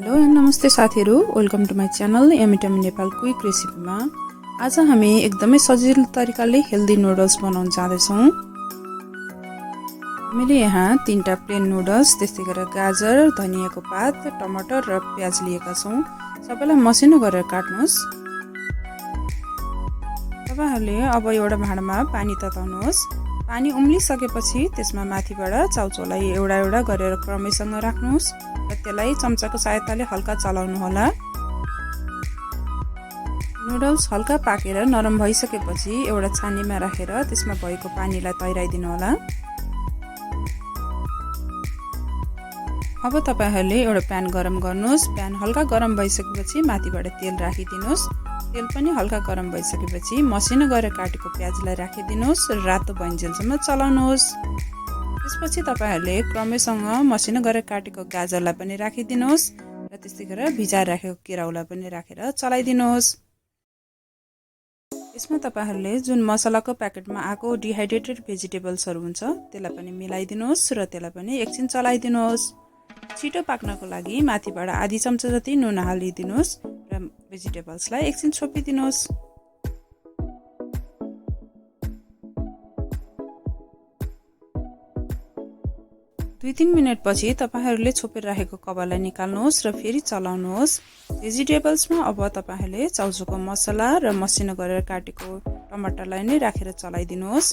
Hello नमस्ते साथीहरु, welcome to my channel YummyTummy-Nepal quick रेसिपीमा। आज हामी एकदमै सजिलो तरिकाले हेल्दी नुडल्स बनाउन जाँदैछौँ। हामीले यहाँ 3टा प्लेन नुडल्स, त्यस्तै गरेर गाजर, धनियाको पात, टमाटर र प्याज लिएका छौँ। सबैलाई मसिनो गरेर काट्नुस्। तपाईहरुले अब एउटा भाँडामा पानी तताउनुहोस्। पानी उम्लिसकेपछि त्यसमा माथिबाट चाउचाउलाई एउटा एउटा गरेर क्रमैसँग राख्नुस् र त्यसलाई चम्चाको सहायताले हल्का चलाउनु होला। नुडल्स हल्का पाकेर नरम भइसकेपछि एउटा छानीमा राखेर त्यसमा भएको पानीलाई तैराइदिनु होला। अब तपाईहरुले एउटा प्यान गरम गर्नुस्। प्यान हल्का गरम भइसकेपछि माथिबाट तेल राखिदिनुस्। तेल पनि हल्का गरम भइसकेपछि मसिनो गरेर काटेको प्याजलाई राखिदिनुस् र रातो भइन्जेलसम्म चलाउनुहोस्। त्यसपछि तपाईहरुले क्रमैसँग मसिनो गरेर काटेको गाजरलाई पनि राखिदिनुस् र त्यस्तै गरेर भिजाएर राखेको केराउलाई पनि राखेर चलाइदिनुस्। यसमा तपाईहरुले जुन मसलाको प्याकेटमा आएको डिहाइड्रेटेड भेजिटेबल्सहरु हुन्छ त्यसलाई पनि मिलाइदिनुस् र त्यसलाई पनि एकछिन चलाइदिनुस्। छिटो पाक्नको लागि माथिबाट आधी चम्चा जति नुन हालिदिनुस् र भेजिटेबल्सलाई एकछिन छोपिदिनुस्। 2-3 मिनेट पछि तपाईहरुले छोपेर राखेको कभरलाई निकाल्नुहोस् र फेरि चलाउनुहोस्। भेजिटेबल्समा अब तपाईहरुले चाउचाउको मसला र मसिनो गरेर काटेको टमाटरलाई नै राखेर चलाइदिनुहोस्।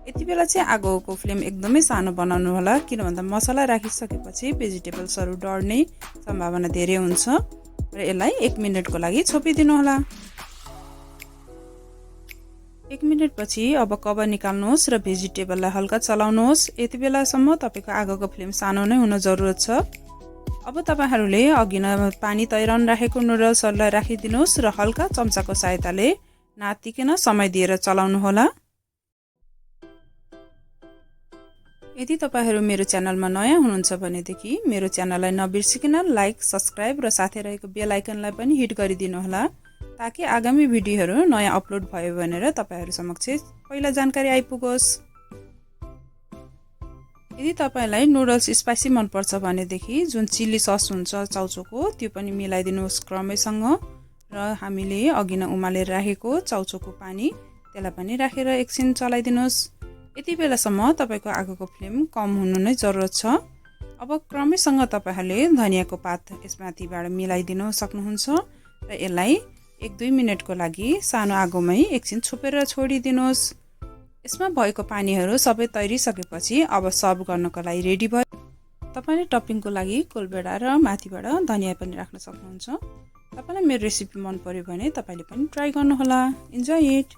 यति बेला चाहिँ आगोको फ्लेम एकदमै सानो बनाउनु होला, किन भन्दा मसला राखिसकेपछि भेजिटेबल्सहरु डढ्ने सम्भावना धेरै हुन्छ र यसलाई 1 मिनेटको लागि छोपिदिनु होला। 1 मिनेट पछि अब कभर निकाल्नुहोस् र भेजिटेबललाई हल्का चलाउनुहोस्। यति बेलासम्म तपाईको आगोको फ्लेम सानो नै हुन जरुरत छ। अब तपाईहरुले अघि नै पानी तैराउन राखेको नुडल्सहरुलाई राखिदिनुहोस् र हल्का चम्चाको सहायताले नातिकिन समय दिएर चलाउनु होला। यदि तपाईहरु मेरो च्यानलमा नयाँ हुनुहुन्छ भनेदेखि मेरो च्यानललाई नबिर्सिकिन लाइक, सब्स्क्राइब र साथै रहेको बेल आइकनलाई पनि हिट गरिदिनु होला, ताकि आगामी भिडियोहरु नयाँ अपलोड भयो भनेर तपाईहरु समक्ष पहिला जानकारी आइपुगोस्। यदि तपाईलाई नुडल्स स्पाइसी मन पर्छ भनेदेखि जुन चिली सस हुन्छ चाउचाउको त्यो पनि मिलाइदिनुहोस् क्रमैसँग र हामीले अघि नै उमालेर राखेको चाउचाउको पानी त्यसलाई पनि राखेर एकछिन चलाइदिनुहोस्। यति बेलासम्म तपाईको आगोको फ्लेम कम हुनु नै जरुरत छ। अब क्रमैसँग तपाईहरुले धनियाको पात यसमाथिबाट मिलाइदिन सक्नुहुन्छ र यसलाई 1-2 मिनेटको लागि सानो आगोमै एकछिन छोपेर छोडिदिनुहोस्। यसमा भएको पानीहरु सबै तैरिसकेपछि अब सर्भ गर्नको लागि रेडी भयो। तपाईले टपिङको लागि कोलबेडा र माथिबाट धनिया पनि राख्न सक्नुहुन्छ। तपाईलाई मेरो रेसिपी मन पर्यो भने तपाईले पनि ट्राई गर्नु होला। Enjoy it.